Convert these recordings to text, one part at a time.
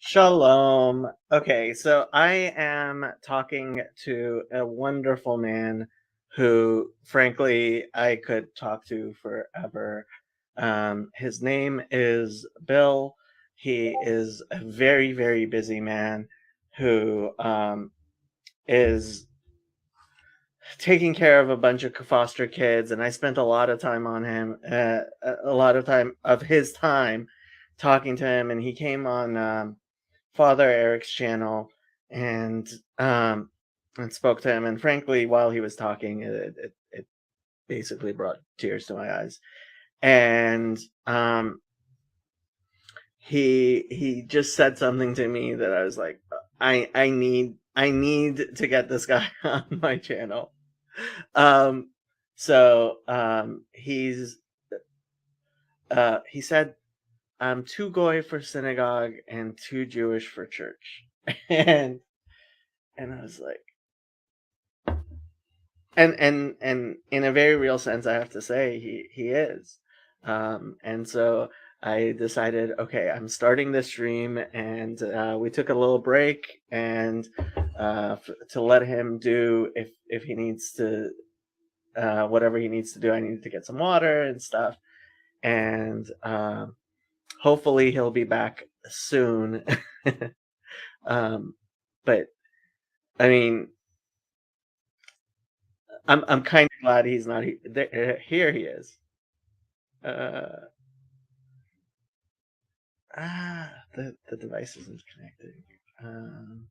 Shalom. Okay, so I am talking to a wonderful man who, frankly, I could talk to forever. His name is Bill. He is a very, very busy man who is taking care of a bunch of foster kids, and I spent a lot of time on him, a lot of time of his time talking to him, and he came on. Father Eric's channel and um and spoke to him, and frankly while he was talking it basically brought tears to my eyes. And he just said something to me that I was like, I need to get this guy on my channel. um he said, I'm too goy for synagogue and too Jewish for church. and and I was like, and in a very real sense, I have to say he is. And so I decided, okay, I'm starting this stream, and we took a little break, and to let him do, if he needs to, whatever he needs to do. I needed to get some water and stuff, and hopefully he'll be back soon. um, but I mean, I'm kind of glad he's not here. Here he is. Uh, the device isn't connected. Um,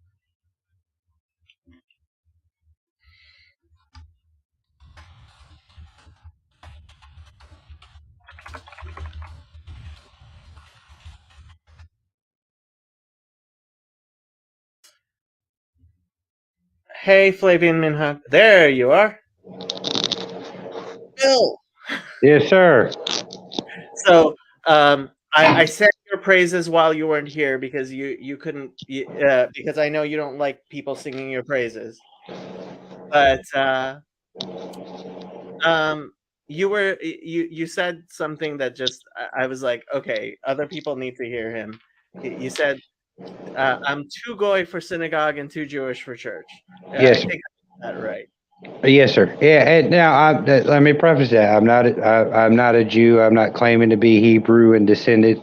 hey, Flavian Minhag, there you are, Bill. Yes, sir. So, I sang your praises while you weren't here because you couldn't, because I know you don't like people singing your praises, but um, you said something that just I was like, okay, other people need to hear him. You said, I'm too goy for synagogue and too Jewish for church. I Yes, think I got that right. yes, sir. Yeah. And now, let me preface that I'm not a Jew. I'm not claiming to be Hebrew and descendant.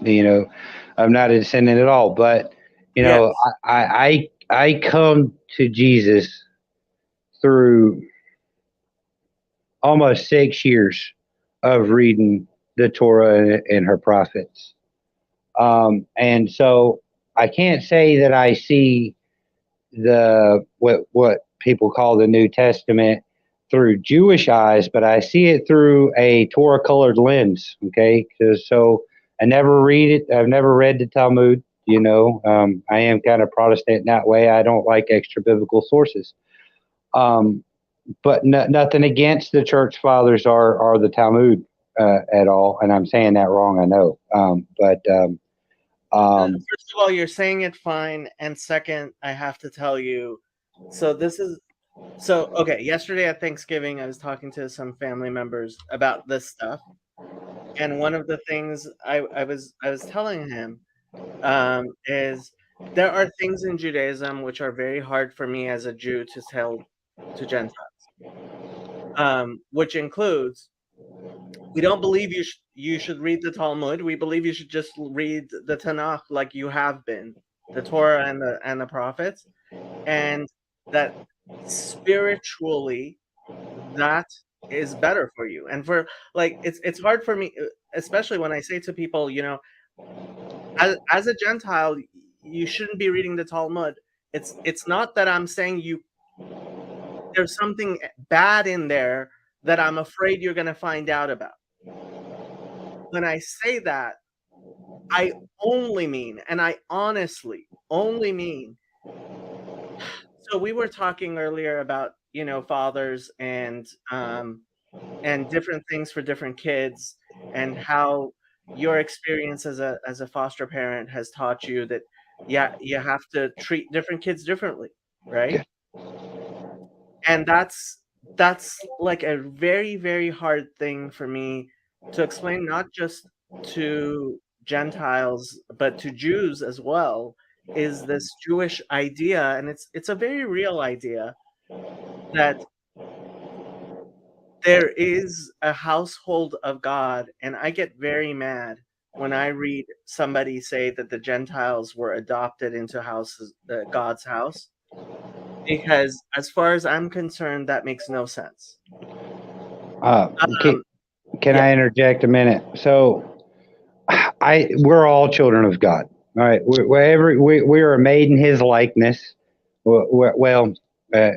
I'm not a descendant at all. But Yes. I come to Jesus through almost 6 years of reading the Torah and her prophets. And so I can't say that I see the what people call the New Testament through Jewish eyes, but I see it through a Torah colored lens. Okay, so I never read it. I've never read the Talmud. I am kind of Protestant in that way. I don't like extra biblical sources. Um, but nothing against the church fathers or the Talmud at all. And I'm saying that wrong, I know. First of all, you're saying it fine, and second, I have to tell you. So this is okay. Yesterday at Thanksgiving, I was talking to some family members about this stuff, and one of the things I was telling him is there are things in Judaism which are very hard for me as a Jew to tell to Gentiles, which includes, we don't believe you should read the Talmud. We believe you should just read the Tanakh like you have been, the Torah and the prophets, and that spiritually that is better for you. And for, like, it's hard for me, especially when I say to people, as a Gentile, you shouldn't be reading the Talmud. It's not that I'm saying there's something bad in there that I'm afraid you're going to find out about. When I say that, I only mean, and I honestly only mean, so we were talking earlier about, fathers and different things for different kids, and how your experience as a foster parent has taught you that, yeah, you have to treat different kids differently, right? yeah, And that's like a very, very hard thing for me to explain, not just to Gentiles but to Jews as well. is this Jewish idea, and it's a very real idea, that there is a household of God, and I get very mad when I read somebody say that the Gentiles were adopted into God's house, because as far as I'm concerned, that makes no sense. Uh, can, Um, can yeah, I interject a minute? So, we're all children of God. All right, we are made in His likeness. Well, uh,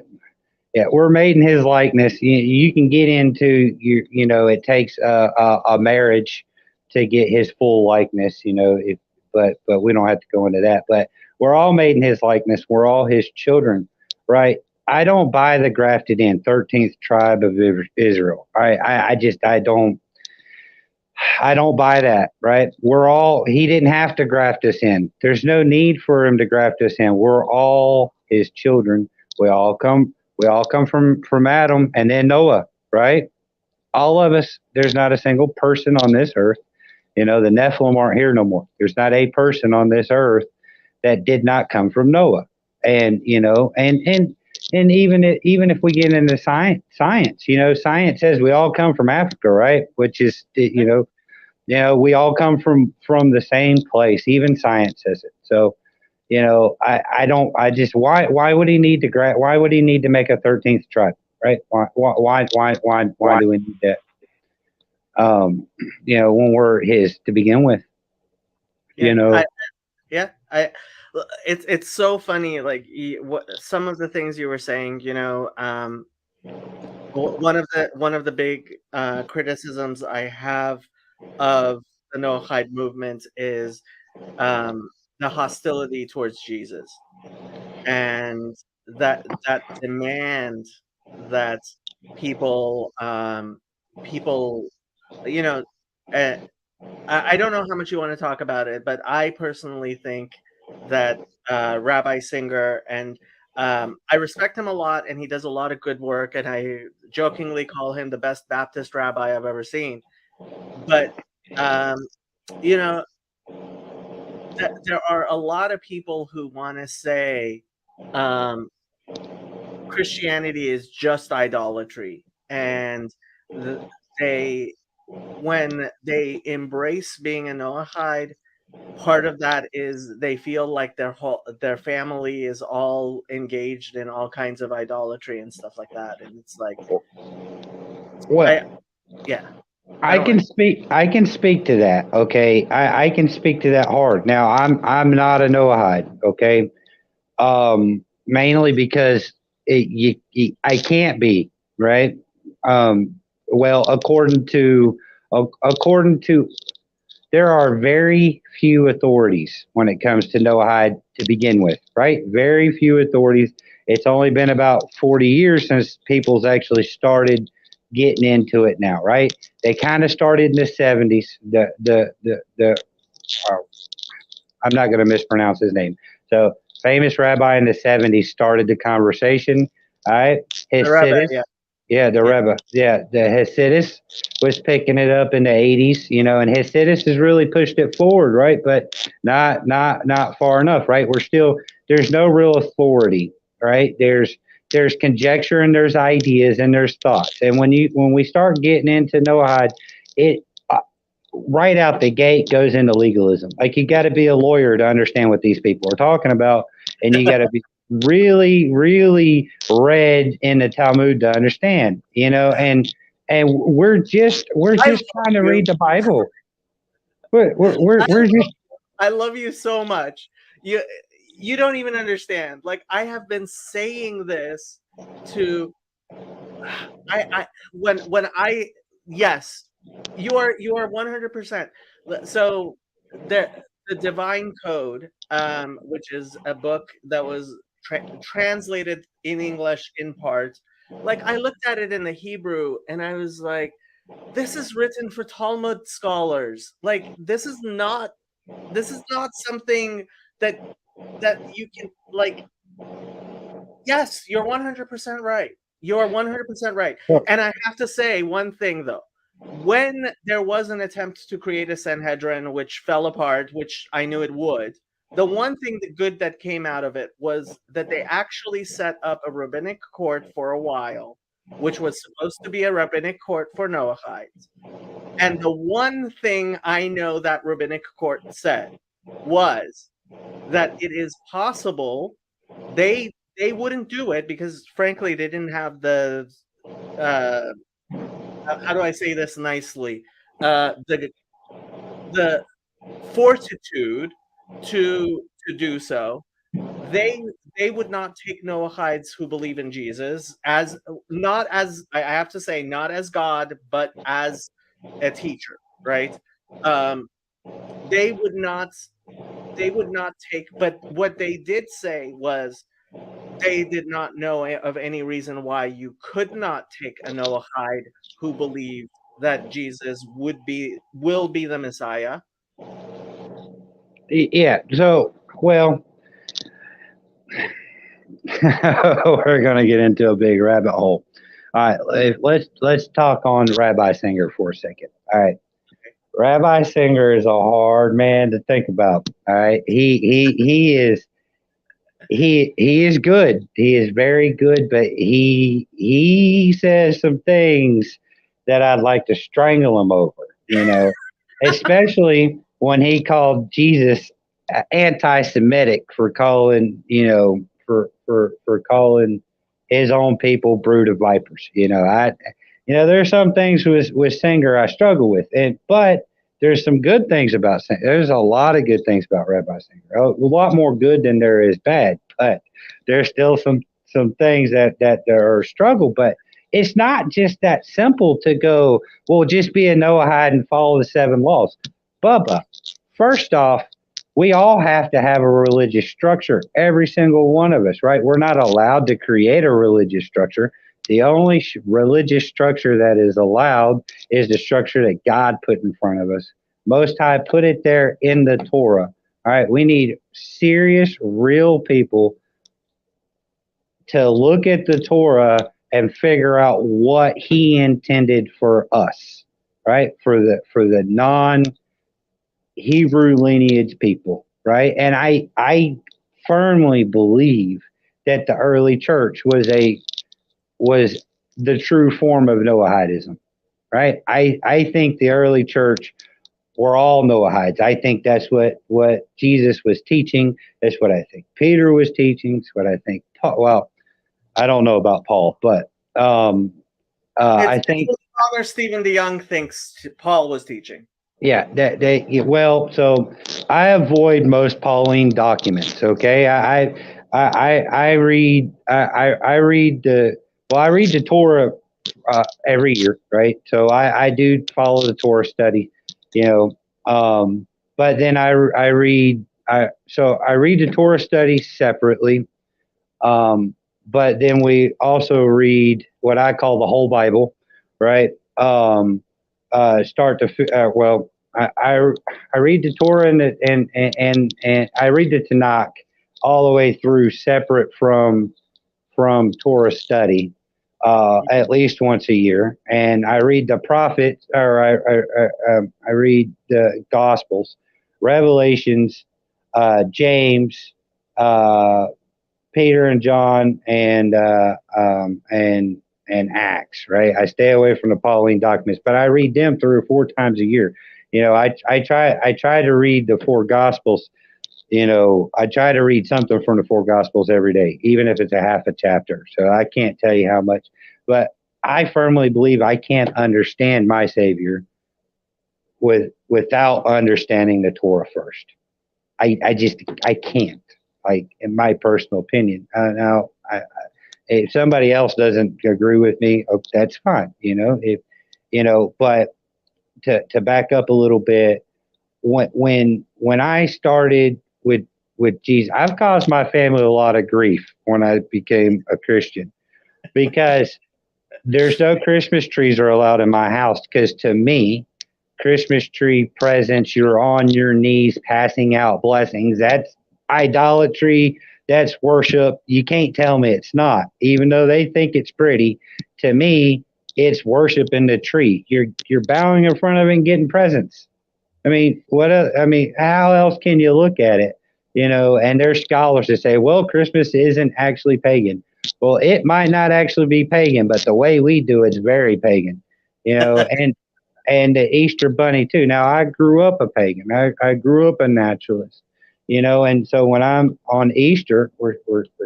yeah, we're made in His likeness. You can get into it takes a marriage to get His full likeness. But we don't have to go into that. But we're all made in His likeness. We're all His children, right? I don't buy the grafted in 13th tribe of Israel. I don't. I don't buy that, right? He didn't have to graft us in. There's no need for him to graft us in. We're all his children. We all come from Adam and then Noah, right? All of us. There's not a single person on this earth. The Nephilim aren't here no more. There's not a person on this earth that did not come from Noah. And even if we get into science says we all come from Africa, right? Which is we all come from the same place. Even science says it. So I don't. I just why would he need to why would he need to make a 13th tribe, right? Why do we need that? When we're his to begin with, you yeah, know. yeah. It's so funny. Like what some of the things you were saying. One of the big criticisms I have of the Noahide movement is um, the hostility towards Jesus, and that demand that people, you know, uh, I don't know how much you want to talk about it, but I personally think that Rabbi Singer, and I respect him a lot, and he does a lot of good work, and I jokingly call him the best Baptist rabbi I've ever seen. But um, you know, there are a lot of people who want to say um, Christianity is just idolatry, and the, they when they embrace being a Noahide, part of that is they feel like their family is all engaged in all kinds of idolatry and stuff like that, and it's like, I Well, yeah, I I don't can like. speak. I can speak to that. Okay, I can speak to that hard. Now, I'm not a Noahide. Okay, mainly because I can't be right. Well, according to there are very few authorities when it comes to Noahide to begin with, right? Very few authorities. It's only been about 40 years since people's actually started getting into it now, right? They kind of started in the 70s. The uh, I'm not going to mispronounce his name. So, famous rabbi in the 70s started the conversation. All right. The Rebbe, Hasidus. yeah, Yeah, the yeah. Rebbe. Yeah, the Hasidus was picking it up in the 80s, and Hasidus has really pushed it forward, right? But not far enough, right? There's no real authority, right? There's conjecture and there's ideas and there's thoughts. And when we start getting into Noahide, it right out the gate goes into legalism. Like you got to be a lawyer to understand what these people are talking about, and you got to be really, really read in the Talmud to understand. And we're I just love trying to you. read the Bible. We're just I love you so much. You you don't even understand. Like, I have been saying this to I when I yes, you are 100%. So the the Divine Code, which is a book that was translated in English in part. Like, I looked at it in the Hebrew and I was like, this is written for Talmud scholars. Like, this is not something that you can, like, yes, you're 100% right. You're 100% right. And I have to say one thing though. When there was an attempt to create a Sanhedrin which fell apart, which I knew it would, the one thing the good that came out of it was that they actually set up a rabbinic court for a while, which was supposed to be a rabbinic court for Noachites. And the one thing I know that rabbinic court said was that it is possible they wouldn't do it because frankly they didn't have the uh, how do I say this nicely, the fortitude to do so. They they would not take Noachites who believe in Jesus as not as I have to say not as God but as a teacher, right? Um, they would not take, but what they did say was they did not know of any reason why you could not take a Noahide who believed that Jesus will be the Messiah. Yeah. So, well, we're going to get into a big rabbit hole. All right, let's talk on Rabbi Singer for a second. All right, Rabbi Singer is a hard man to think about. All right, he is good. He is very good, but he says some things that I'd like to strangle him over. You know, especially when he called Jesus anti-Semitic for calling for calling his own people brood of vipers. There's some things with Singer I struggle with, but there's some good things about Singer. There's a lot of good things about Rabbi Singer. A lot more good than there is bad, but there's still some things that are a struggle. But it's not just that simple to go, well, just be a Noahide and follow the 7 laws. Bubba, first off, we all have to have a religious structure, every single one of us, right? We're not allowed to create a religious structure. The only religious structure that is allowed is the structure that God put in front of us. Most High put it there in the Torah. All right, we need serious, real people to look at the Torah and figure out what He intended for us, right? For the non-Hebrew lineage people, right? And I firmly believe that the early church was the true form of Noahidism, right? I think the early church were all Noahides. I think that's what Jesus was teaching. That's what I think Peter was teaching. It's what I think Paul, well, I don't know about Paul, but I think Father Stephen DeYoung thinks Paul was teaching. yeah, so I avoid most Pauline documents. Okay, I read I read the Torah every year, right? So I do follow the Torah study, you know. But then I read I read the Torah study separately. But then we also read what I call the whole Bible, right? Start to I read the Torah and I read the Tanakh all the way through, separate from Torah study, at least once a year, and I read the prophets, or I read the Gospels, Revelations, James, Peter and John, and Acts. Right, I stay away from the Pauline documents, but I read them 3 or 4 times a year. I try to read the 4 Gospels. I try to read something from the 4 Gospels every day, even if it's a half a chapter. So I can't tell you how much, but I firmly believe I can't understand my Savior without understanding the Torah first. I can't. Like, in my personal opinion. Now, if somebody else doesn't agree with me, that's fine. But to back up a little bit, when I started with Jesus, I've caused my family a lot of grief when I became a Christian, because there's no Christmas trees are allowed in my house, because to me, Christmas tree presents, you're on your knees passing out blessings. That's idolatry. That's worship. You can't tell me it's not, even though they think it's pretty. To me, it's worshiping the tree. You're bowing in front of it and getting presents. I mean, how else can you look at it? And there's scholars that say, well, Christmas isn't actually pagan. Well, it might not actually be pagan, but the way we do it's very pagan. And the Easter bunny too. Now I grew up a pagan. I grew up a naturalist. And so when I'm on Easter, we're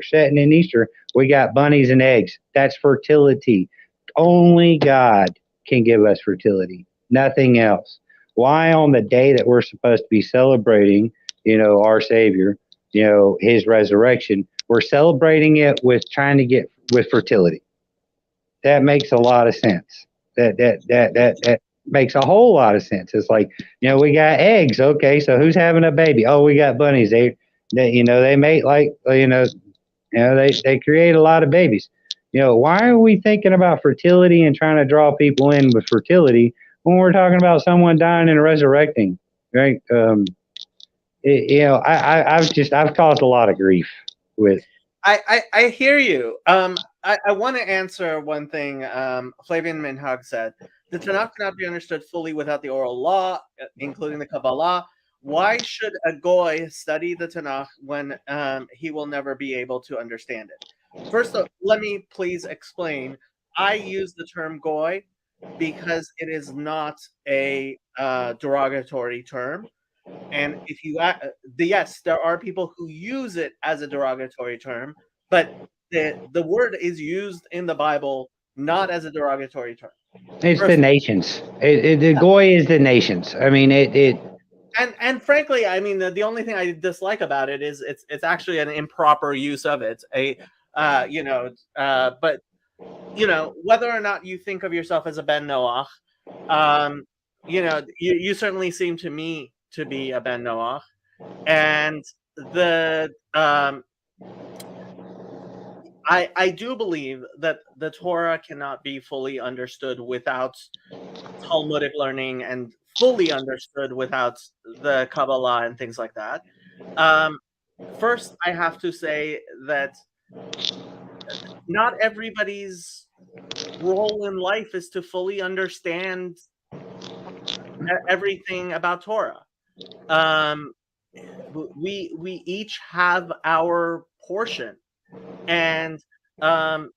sitting in Easter, we got bunnies and eggs. That's fertility. Only God can give us fertility, nothing else. Why on the day that we're supposed to be celebrating, our Savior, his resurrection, we're celebrating it with trying to get with fertility? That makes a lot of sense. That makes a whole lot of sense. It's like, we got eggs. Okay, so who's having a baby? Oh, we got bunnies. They mate like they create a lot of babies. Why are we thinking about fertility and trying to draw people in with fertility when we're talking about someone dying and resurrecting, right? I've caused a lot of grief with. I hear you. I want to answer one thing. Flavian Minhag said the Tanakh cannot be understood fully without the oral law, including the Kabbalah. Why should a goy study the Tanakh when he will never be able to understand it? First, let me please explain. I use the term goy because it is not a derogatory term. And if you yes, there are people who use it as a derogatory term, but the word is used in the Bible not as a derogatory term. It's the First, nations. The goy is the nations. I mean, it. and frankly, I mean the only thing I dislike about it is it's actually an improper use of it. But whether or not you think of yourself as a Ben Noach, you certainly seem to me to be a Ben Noach. And the I do believe that the Torah cannot be fully understood without Talmudic learning and fully understood without the Kabbalah and things like that. Um, First, I have to say that not everybody's role in life is to fully understand everything about Torah. Um, we each have our portion, and um,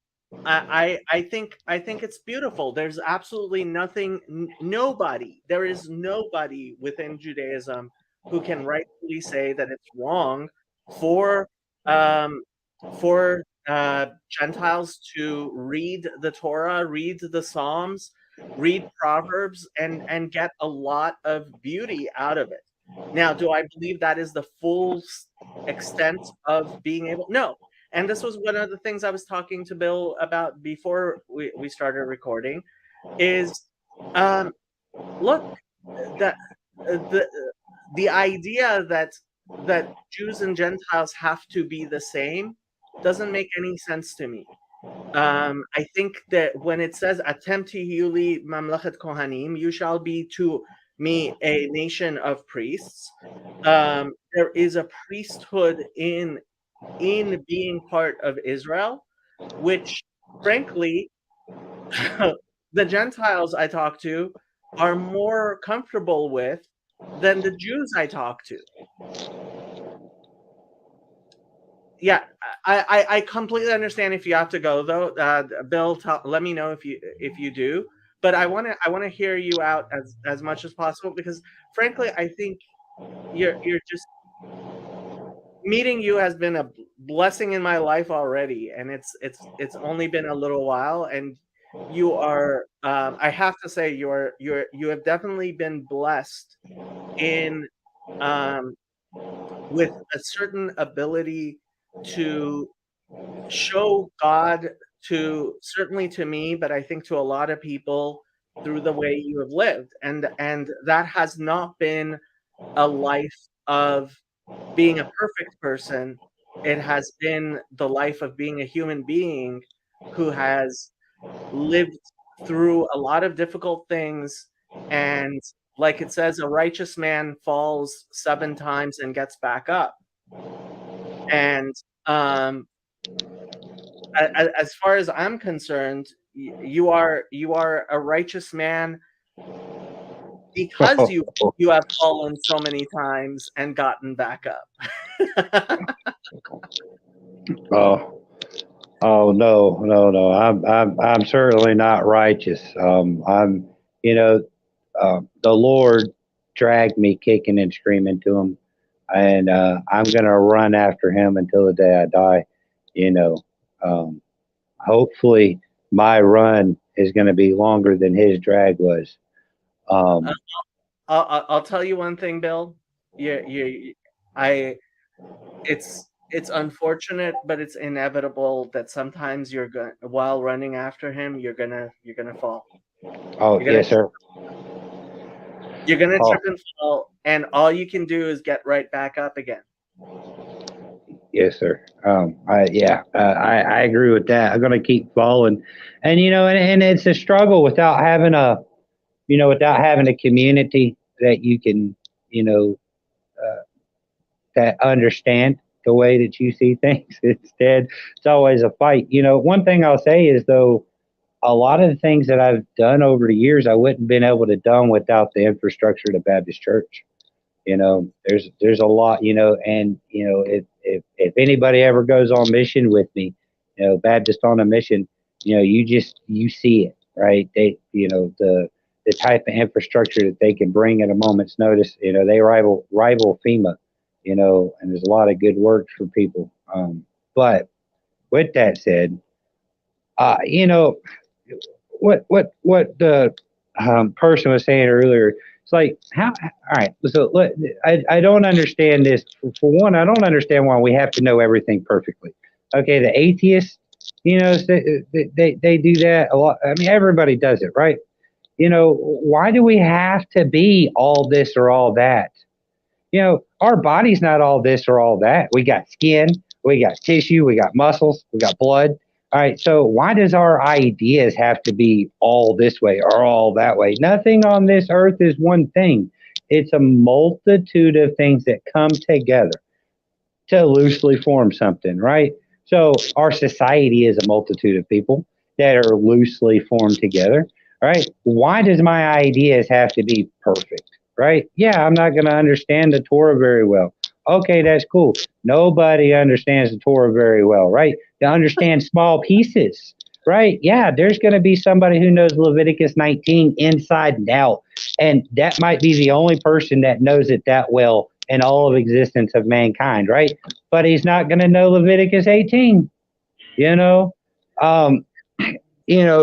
I think it's beautiful. There's absolutely nothing, nobody. There is nobody within Judaism who can rightfully say that it's wrong for um, Gentiles to read the Torah, read the Psalms, read Proverbs, and get a lot of beauty out of it. Now, do I believe that is the full extent of being able? No. And this was one of the things I was talking to Bill about before we started recording is look, that the idea that Jews and Gentiles have to be the same doesn't make any sense to me. I think that when it says "Atem tihyu mamlechet kohanim," you shall be to me a nation of priests. There is a priesthood in being part of Israel, which frankly, the Gentiles I talk to are more comfortable with than the Jews I talk to. Yeah, I completely understand if you have to go though. Bill, let me know if you do. But I want to hear you out as much as possible because frankly, I think you're just meeting you has been a blessing in my life already, and it's only been a little while, and you are I have to say you have definitely been blessed in um, with a certain ability to show God to certainly to me, but I think to a lot of people through the way you have lived, and that has not been a life of being a perfect person. It has been the life of being a human being who has lived through a lot of difficult things. And like it says, a righteous man falls 7 times and gets back up. And as far as I'm concerned, you are a righteous man because you have fallen so many times and gotten back up. Oh, oh no, no, no. I'm certainly not righteous. You know, the Lord dragged me kicking and screaming to Him, and I'm gonna run after Him until the day I die. You know, um, hopefully my run is gonna be longer than His drag was. Uh, Um, I'll tell you one thing, Bill. I it's unfortunate, but it's inevitable that sometimes you're going while running after him, you're gonna fall. oh You're gonna yes, sir. you're gonna Oh trip and fall, and all you can do is get right back up again. yes, sir. I agree with that. I'm gonna keep falling, and and it's a struggle without having without having a community that you can, you know, uh, that understand the way that you see things. Instead, it's always a fight. One thing I'll say is though, a lot of the things that I've done over the years, I wouldn't have been able to done without the infrastructure of the Baptist Church. There's a lot, and if anybody ever goes on mission with me, Baptist on a mission, you see it, right? The type of infrastructure that they can bring at a moment's notice. They rival FEMA, and there's a lot of good work for people. But with that said, uh, you know, what the person was saying earlier. It's like how. All right, so I don't understand this. For one, I don't understand why we have to know everything perfectly. Okay, the atheists, they do that a lot. I mean, everybody does it, right? Why do we have to be all this or all that? Our body's not all this or all that. We got skin, we got tissue, we got muscles, we got blood. All right, so why does our ideas have to be all this way or all that way? Nothing on this earth is one thing. It's a multitude of things that come together to loosely form something, right? So our society is a multitude of people that are loosely formed together, right? Why does my ideas have to be perfect, right? Yeah, I'm not going to understand the Torah very well. Okay, that's cool. Nobody understands the Torah very well, right? To understand small pieces, right? Yeah, there's going to be somebody who knows Leviticus 19 inside and out, and that might be the only person that knows it that well in all of existence of mankind, right? But he's not going to know Leviticus 18, you know? Um,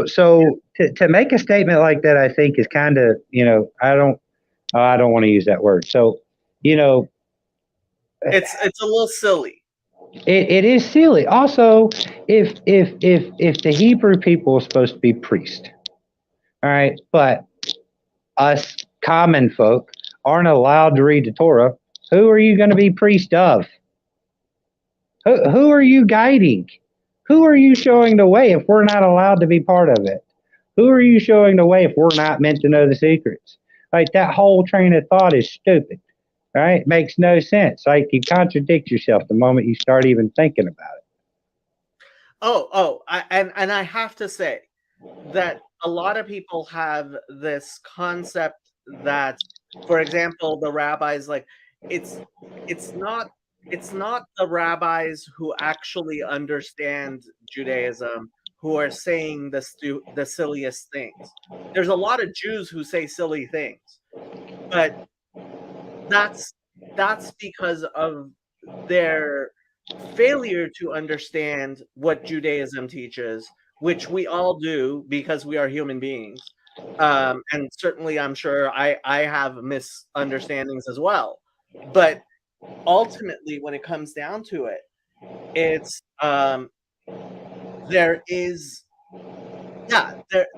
so to make a statement like that, I think is kind of, I don't want to use that word. So, you know, It's a little silly. it is silly. Also, if the Hebrew people are supposed to be priests, all right, but us common folk aren't allowed to read the Torah, who are you going to be priest of? Who are you guiding? Who are you showing the way if we're not allowed to be part of it? Who are you showing the way if we're not meant to know the secrets? Like that whole train of thought is stupid, right? Makes no sense. Like you contradict yourself the moment you start even thinking about it. And I have to say that a lot of people have this concept that, for example, the rabbis like it's it's not it's not the rabbis who actually understand Judaism who are saying the silliest things. There's a lot of Jews who say silly things, but that's that's because of their failure to understand what Judaism teaches, which we all do because we are human beings. And certainly, I'm sure I have misunderstandings as well. But ultimately, when it comes down to it, it's there is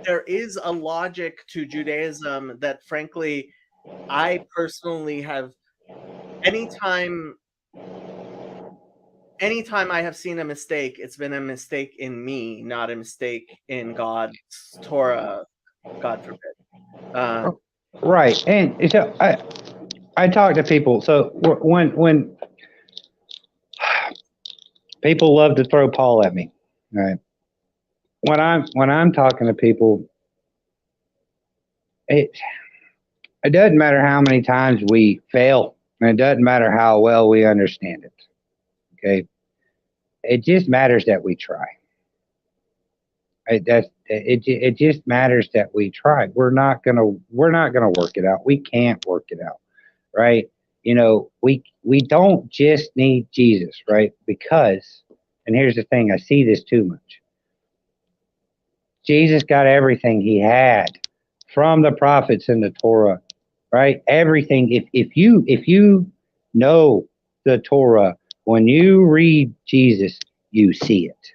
there is a logic to Judaism that, frankly, I personally have anytime anytime I have seen a mistake, it's been a mistake in me, not a mistake in God's Torah, God forbid. Right, and so I talk to people. So when people love to throw Paul at me, right? When I'm talking to people, it It doesn't matter how many times we fail, and it doesn't matter how well we understand it. Okay, it just matters that we try. It just matters that we try. We're not gonna work it out. We can't work it out, right? We don't just need Jesus, right? Because, and here's the thing, I see this too much. Jesus got everything he had from the prophets and the Torah, right? Everything. If you know the Torah, when you read Jesus, you see it.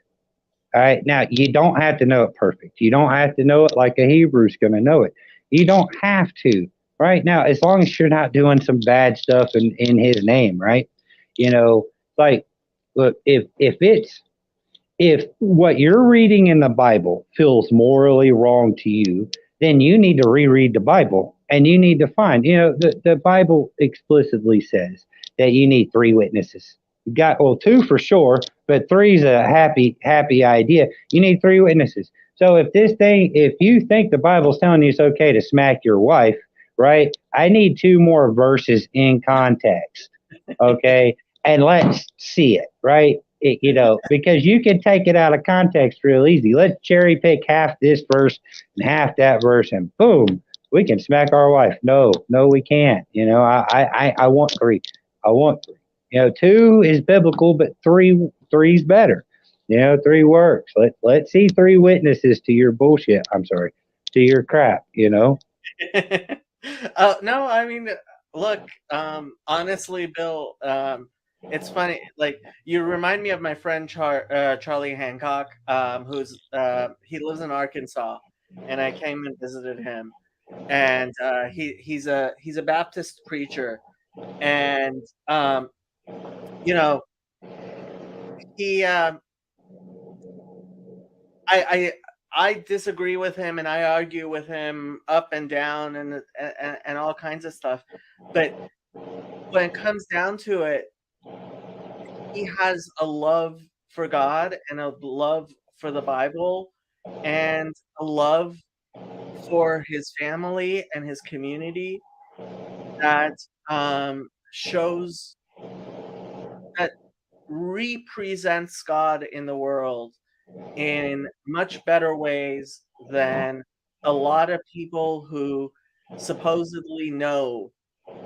All right. Now you don't have to know it perfect. You don't have to know it like a Hebrew's going to know it. You don't have to. Right now, as long as you're not doing some bad stuff in His name, right? You know, like, look, if what you're reading in the Bible feels morally wrong to you, then you need to reread the Bible and you need to find, the Bible explicitly says that you need three witnesses. You got, well, two for sure, but three's a happy idea. You need three witnesses. So if you think the Bible's telling you it's okay to smack your wife, right? I need two more verses in context. Okay. And let's see it, right? Because you can take it out of context real easy. Let's cherry pick half this verse and half that verse, and boom, we can smack our wife. No, no, we can't. I want three. I want three. Two is biblical, but three's better. Three works. Let's see three witnesses to your bullshit. I'm sorry, to your crap. No, I mean, look, honestly, Bill, it's funny. Like, you remind me of my friend Charlie Hancock, who's he lives in Arkansas, and I came and visited him, and he's a Baptist preacher, and you know he I I disagree with him, and I argue with him up and down, and all kinds of stuff, but when it comes down to it, he has a love for God and a love for the Bible and a love for his family and his community that shows that represents God in the world in much better ways than a lot of people who supposedly know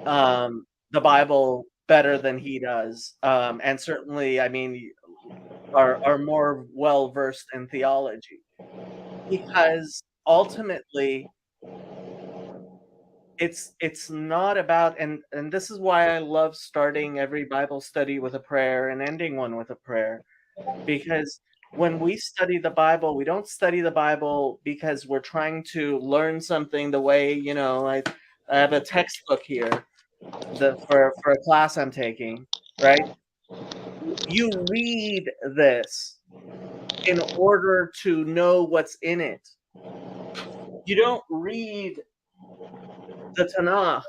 the Bible better than he does, and certainly, I mean, are more well versed in theology, because ultimately it's not about, and this is why I love starting every Bible study with a prayer and ending one with a prayer, because when we study the Bible, we don't study the Bible because we're trying to learn something the way, I have a textbook here for a class I'm taking, right? You read this in order to know what's in it. You don't read the Tanakh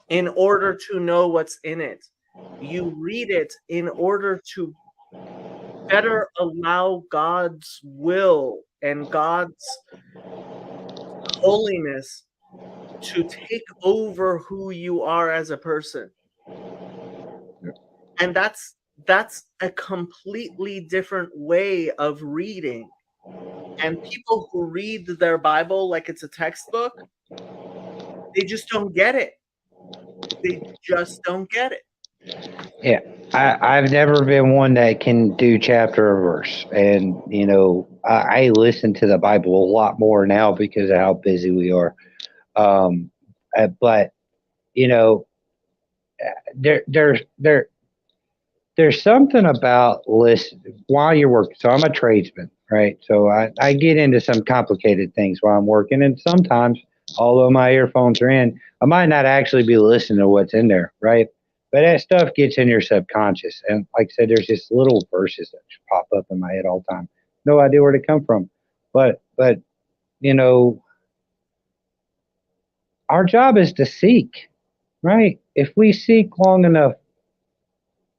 in order to know what's in it. You read it in order to better allow God's will and God's holiness to take over who you are as a person. And that's a completely different way of reading. And people who read their Bible like it's a textbook, they just don't get it. They just don't get it. Yeah, I've never been one that can do chapter or verse, and I listen to the Bible a lot more now because of how busy we are. But you know, there there there there's something about listen while you're working. So I'm a tradesman, right? So I get into some complicated things while I'm working, and sometimes, although my earphones are in, I might not actually be listening to what's in there, right? But that stuff gets in your subconscious, and like I said, there's just little verses that just pop up in my head all the time. No idea where they come from, but you know, our job is to seek, right? If we seek long enough,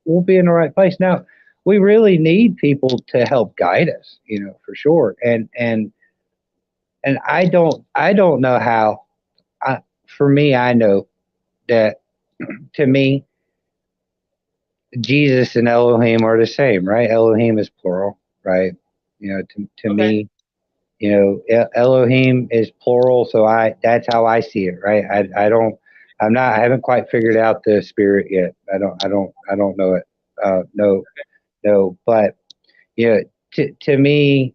we'll be in the right place. Now, we really need people to help guide us, for sure. And I don't know how. for me, I know that to me, Jesus and Elohim are the same, right? Elohim is plural, right? To Okay. me, Elohim is plural, so I that's how I see it, right? I don't, I haven't quite figured out the spirit yet. I don't know it. No, no, but yeah, to me,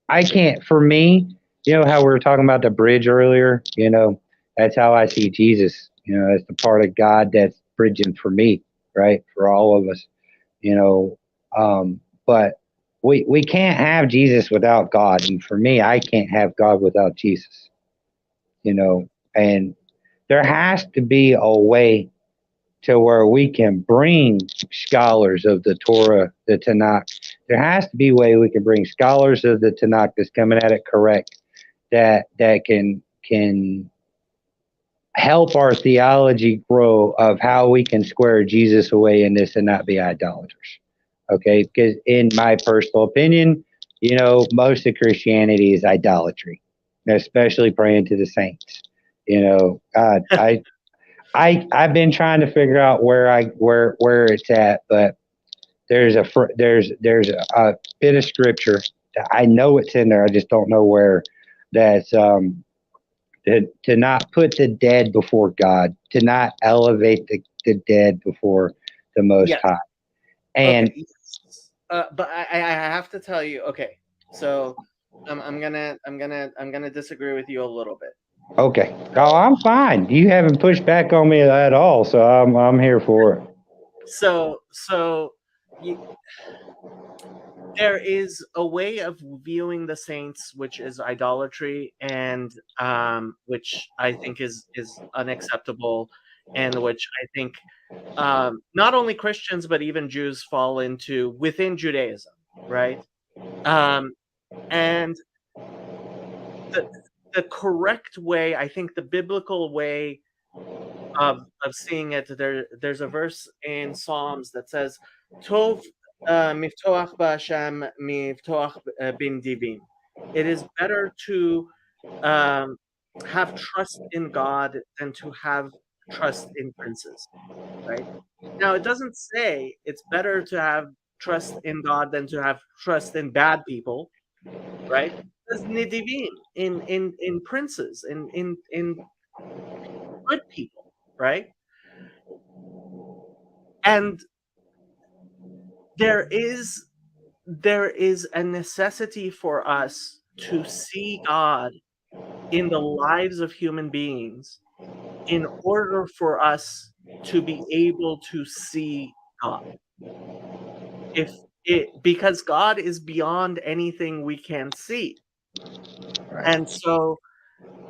I can't. For me, how we were talking about the bridge earlier. That's how I see Jesus. As the part of God that's bridging for me, right? For all of us. You know, but we can't have Jesus without God, and for me, I can't have God without Jesus. And there has to be a way to where we can bring scholars of the Torah, the Tanakh. There has to be a way we can bring scholars of the Tanakh that's coming at it correct, that can help our theology grow of how we can square Jesus away in this and not be idolaters. Okay, because in my personal opinion, most of Christianity is idolatry, especially praying to the saints. God, I've been trying to figure out where it's at, but there's a bit of scripture that I know it's in there. I just don't know where. That's to not put the dead before God, to not elevate the dead before the Most Yes. High. Okay. And Yes. But I have to tell you. Okay. So I'm gonna disagree with you a little bit. okay, oh, I'm fine. You haven't pushed back on me at all, so I'm here for it. So you, there is a way of viewing the saints which is idolatry, and which I think is unacceptable, and which I think not only Christians but even Jews fall into within Judaism, right? Um, and the the correct way, I think, the biblical way of seeing it, there's a verse in Psalms that says, "Tov miftoach b'Hashem miftoach bin divim." It is better to um, have trust in God than to have trust in princes, right? Now, it doesn't say it's better to have trust in God than to have trust in bad people, right? There's nidivim in princes, in good people, right? And there is there is a necessity for us to see God in the lives of human beings in order for us to be able to see God. If it Because God is beyond anything we can see. And Right. so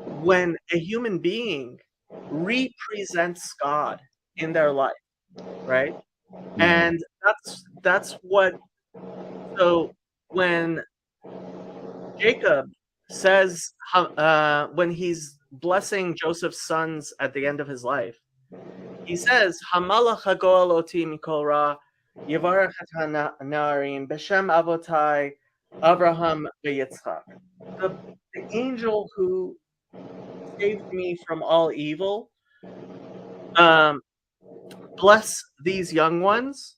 when a human being represents God in their life, right? Mhm. And that's what so when Jacob says, when he's blessing Joseph's sons at the end of his life, he says, "Hamalach hagoel oti mikol ra, yivarech et hanarim b'shem avotai Abraham v'Yitzchak." The angel who saved me from all evil, um, bless these young ones,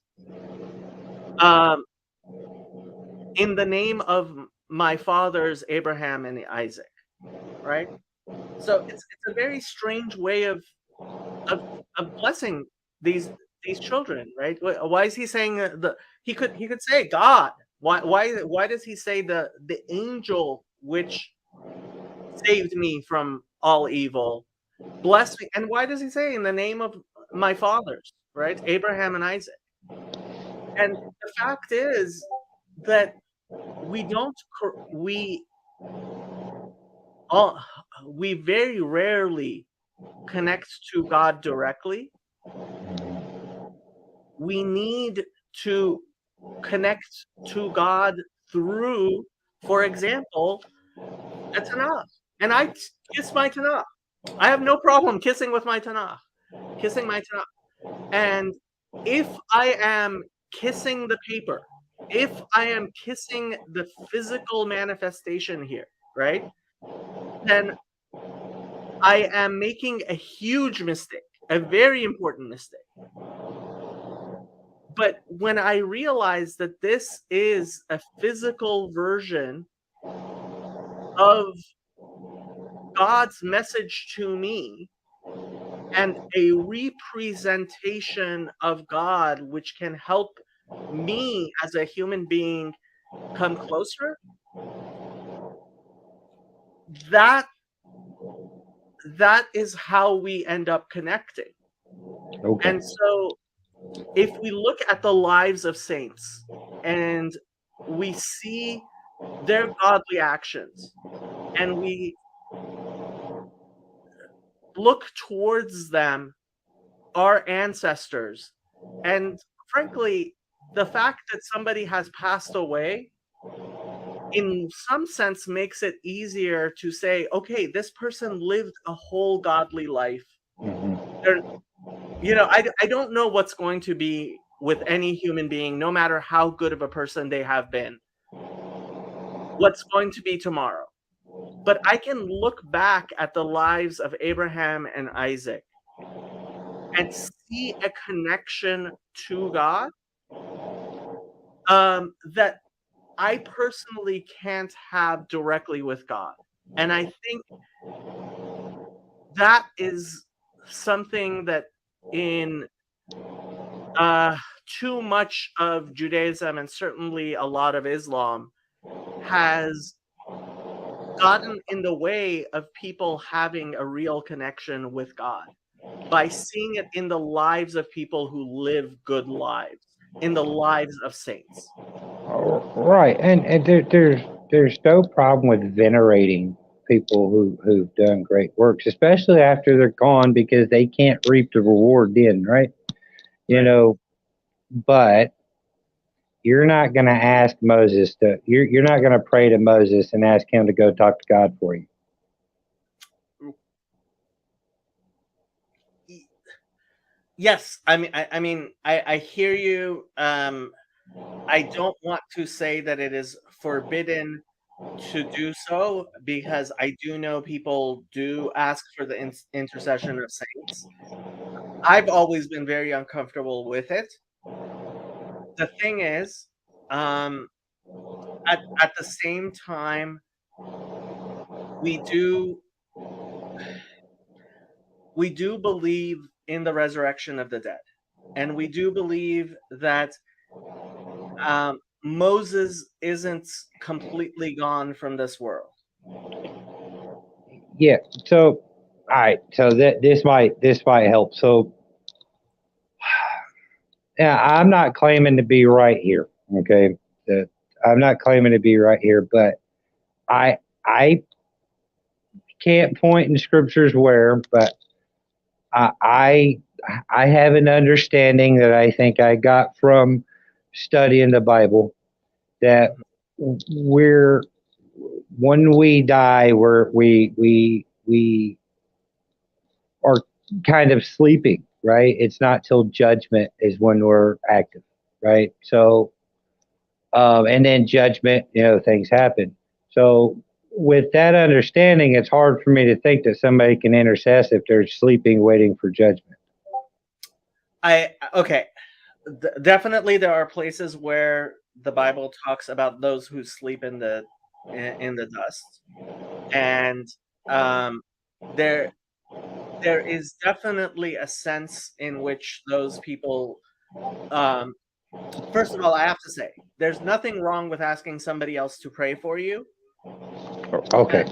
um, in the name of my fathers Abraham and Isaac. Right? So it's a very strange way of of blessing these these children, right? Why is he saying he could say God? Why does he say the angel which saved me from all evil? Bless me. And why does he say in the name of my fathers, right? Abraham and Isaac. And the fact is that we don't we all we very rarely connect to God directly. We need to connect to God through, for example, a Tanakh. And kiss my Tanakh. I have no problem kissing with my Tanakh, kissing my Tanakh. And if I am kissing the paper, if I am kissing the physical manifestation here, right? Then I am making a huge mistake, a very important mistake. But when I realize that this is a physical version of God's message to me and a representation of God, which can help me as a human being come closer, that that is how we end up connecting. Okay. And so if we look at the lives of saints and we see their godly actions and we look towards them, our ancestors, and frankly, the fact that somebody has passed away in some sense makes it easier to say, okay, this person lived a whole godly life. They're, I don't know what's going to be with any human being, no matter how good of a person they have been, what's going to be tomorrow. But I can look back at the lives of Abraham and Isaac and see a connection to God that I personally can't have directly with God. And I think that is something that in too much of Judaism and certainly a lot of Islam has gotten in the way of people having a real connection with God by seeing it in the lives of people who live good lives, in the lives of saints. Right, and there's no problem with venerating people who've done great works, especially after they're gone because they can't reap the reward then, right? You Right. know, but you're not going to ask Moses to. You're not going to pray to Moses and ask him to go talk to God for you. Yes, I hear you. I don't want to say that it is forbidden to do so because I do know people do ask for the intercession of saints. I've always been very uncomfortable with it. The thing is, um, at the same time, we do we do believe in the resurrection of the dead, and we do believe that Moses isn't completely gone from this world. Yeah. So, all right. So that this might help. So, yeah, I'm not claiming to be right here. Okay. That I'm not claiming to be right here, but I can't point in scriptures where, but I I I have an understanding that I think I got from studying the Bible that Mhm. we're when we die, we are kind of sleeping, right? It's not till judgment is when we're active, right? So, and then judgment, things happen. So, with that understanding, it's hard for me to think that somebody can intercess if they're sleeping, waiting for judgment. I okay. Definitely, there are places where the Bible talks about those who sleep in the dust, and um, there there is definitely a sense in which those people. Um, First of all, I have to say, there's nothing wrong with asking somebody else to pray for you, uh, Okay.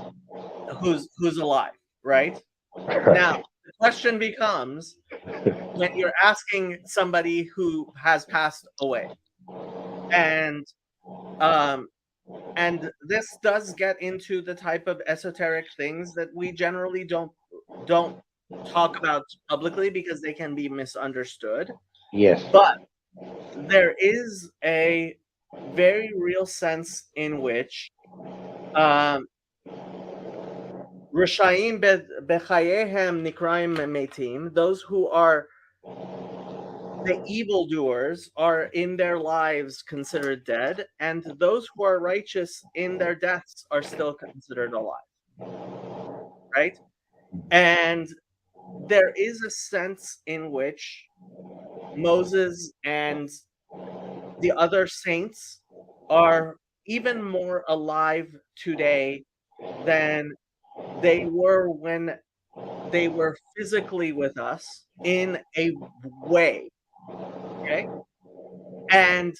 who's alive, right? Now, Right. the question becomes when you're asking somebody who has passed away, and um, and this does get into the type of esoteric things that we generally don't talk about publicly because they can be misunderstood. Yes. But there is a very real sense in which um, Rishaim bechayehem nikraim metim, those who are the evildoers are in their lives considered dead, and those who are righteous in their deaths are still considered alive, right? And there is a sense in which Moses and the other saints are even more alive today than they were when they were physically with us in a way. Okay. And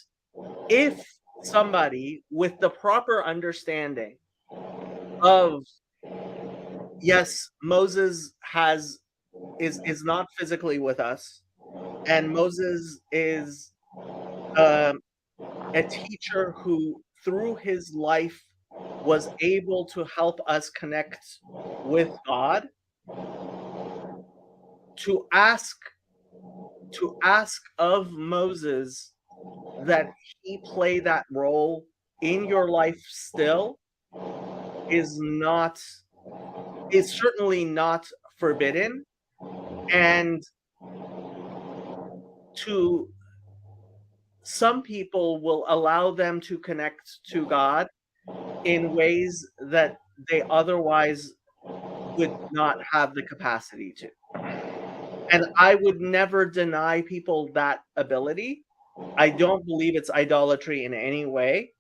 if somebody with the proper understanding of, yes, Moses is not physically with us, and Moses is um, a teacher who through his life was able to help us connect with God, to ask of Moses that he play that role in your life still is not is certainly not forbidden. And to some people will allow them to connect to God in ways that they otherwise would not have the capacity to. And I would never deny people that ability. I don't believe it's idolatry in any way.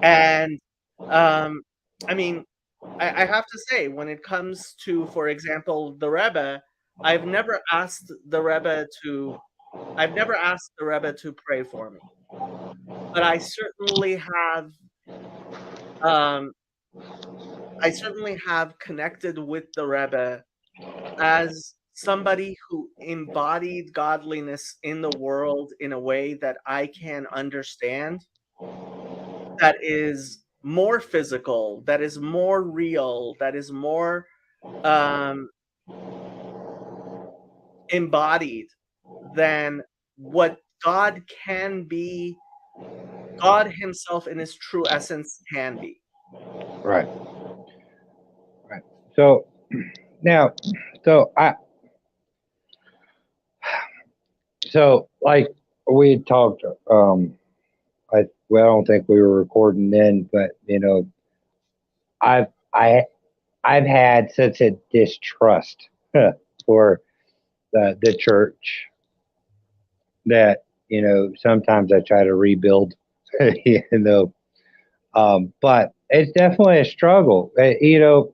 And um, I mean, I have to say, when it comes to, for example, the Rebbe, I've never asked the Rebbe to I've never asked the Rebbe to pray for me, but um, I certainly have connected with the Rebbe as somebody who embodied godliness in the world in a way that I can understand, that is more physical, that is more real, that is more um, embodied than what God can be, God Himself in His true essence can be. Right. Right. So now, so I, so like we had talked, well, I don't think we were recording then, but I've, I, I've had such a distrust for the church that, sometimes I try to rebuild, you know, but it's definitely a struggle.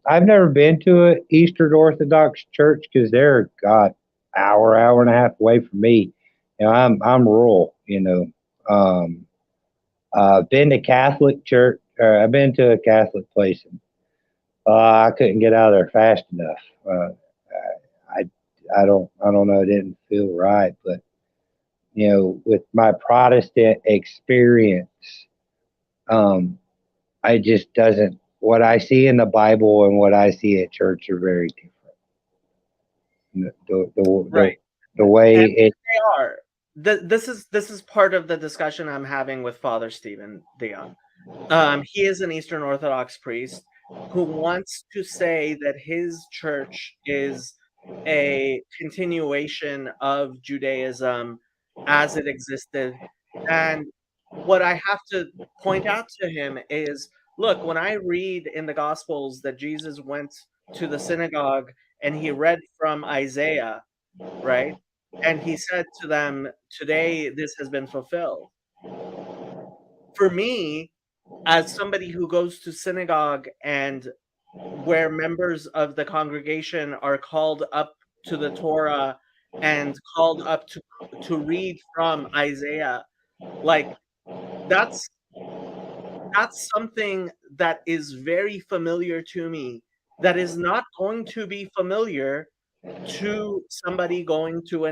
I've never been to an Eastern Orthodox church because they're, God, hour and a half away from me. I'm rural. Um, been to Catholic church. I've been to a Catholic place, and I couldn't get out of there fast enough. I I don't know. It didn't feel right, but with my Protestant experience, um, I just doesn't. What I see in the Bible and what I see at church are very different. Right. The way And it. they are. This is part of the discussion I'm having with Father Stephen DeYoung. He is an Eastern Orthodox priest who wants to say that his church is a continuation of Judaism as it existed. And what I have to point out to him is, look, when I read in the Gospels that Jesus went to the synagogue and he read from Isaiah, right? And he said to them, "Today this has been fulfilled." For me, as somebody who goes to synagogue and where members of the congregation are called up to the Torah and called up to read from Isaiah, like that's that's something that is very familiar to me, that is not going to be familiar to somebody going to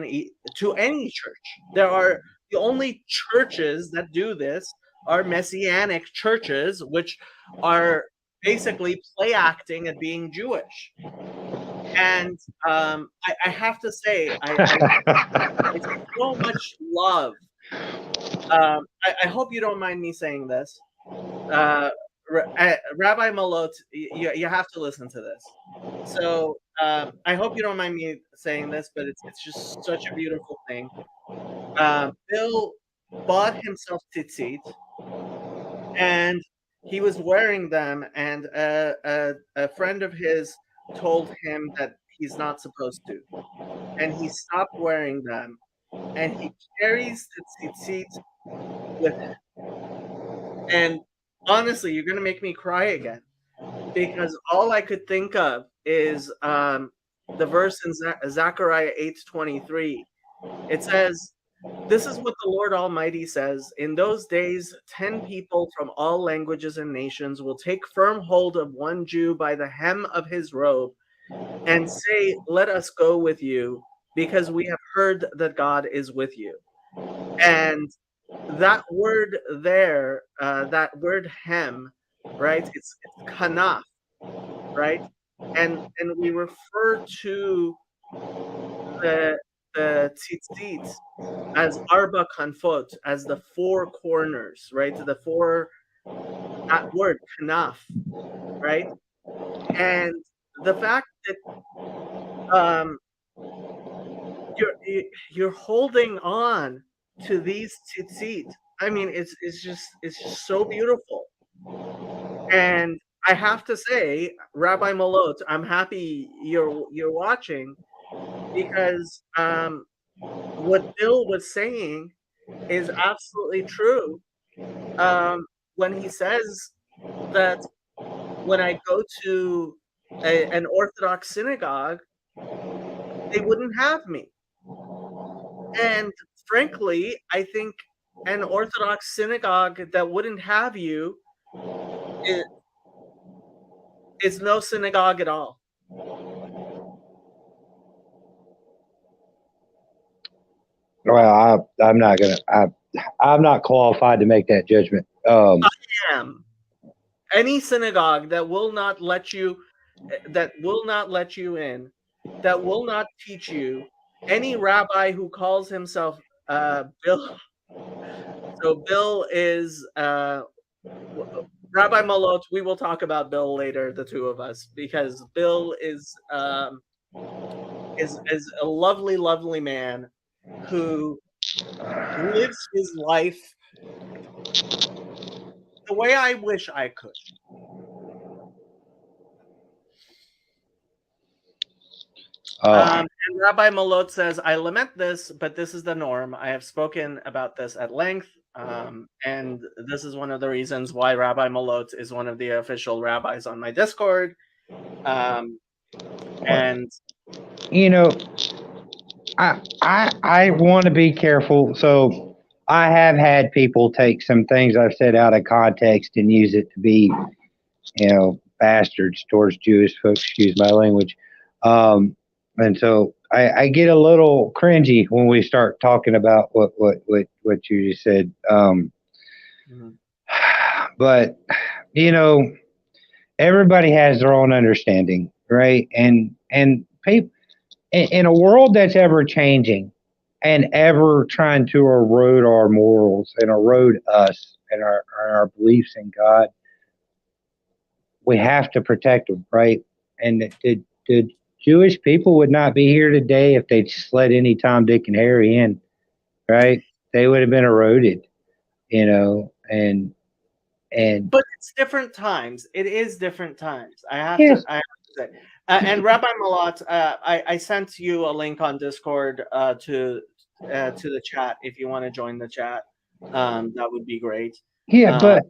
to any church. The only churches that do this are messianic churches, which are basically play acting at being Jewish. And I have to say, I so much love. I hope you don't mind me saying this. Rabbi Malot, you have to listen to this. So I hope you don't mind me saying this, but it's just such a beautiful thing. Bill bought himself tzitzit, and he was wearing them, and a friend of his told him that he's not supposed to, and he stopped wearing them, and he carries the tzitzit with him. And honestly, you're gonna make me cry again because all I could think of is the verse in Zechariah 8:23. It says, "This is what the Lord Almighty says: In those days, 10 people from all languages and nations will take firm hold of one Jew by the hem of his robe and say, 'Let us go with you, because we have heard that God is with you.'" And that word there, that word hem, right? It's kanaf, right? And we refer to the tzitzit as arba kanfot, as the four corners, right? The four, that word kanaf, right? And the fact that um, you're holding on to these tzitzit, I mean, it's just so beautiful. And I have to say, Rabbi Malot, I'm happy you're watching because what Bill was saying is absolutely true. When he says that when I go to an Orthodox synagogue, they wouldn't have me. And frankly, I think an Orthodox synagogue that wouldn't have you is, is no synagogue at all. Well, I'm not gonna. I'm not qualified to make that judgment. I am. Any synagogue that will not let you in, that will not teach you, any rabbi who calls himself Bill. So Bill is Rabbi Malot. We will talk about Bill later, the two of us, because Bill is a lovely, lovely man who lives his life the way I wish I could. And Rabbi Malot says, "I lament this, but this is the norm. I have spoken about this at length, and this is one of the reasons why Rabbi Malot is one of the official rabbis on my Discord." And you know, I want to be careful. So I have had people take some things I've said out of context and use it to be, bastards towards Jewish folks. Excuse my language. And so I get a little cringy when we start talking about what you just said. But everybody has their own understanding, right? And people in a world that's ever changing and ever trying to erode our morals and erode us and our beliefs in God, we have to protect them, right? And the Jewish people would not be here today if they just let any Tom, Dick, and Harry in, right? They would have been eroded, and but it's different times. It is different times. I have yes. to say. And Rabbi Malot, I sent you a link on Discord to the chat if you want to join the chat. That would be great. Yeah, but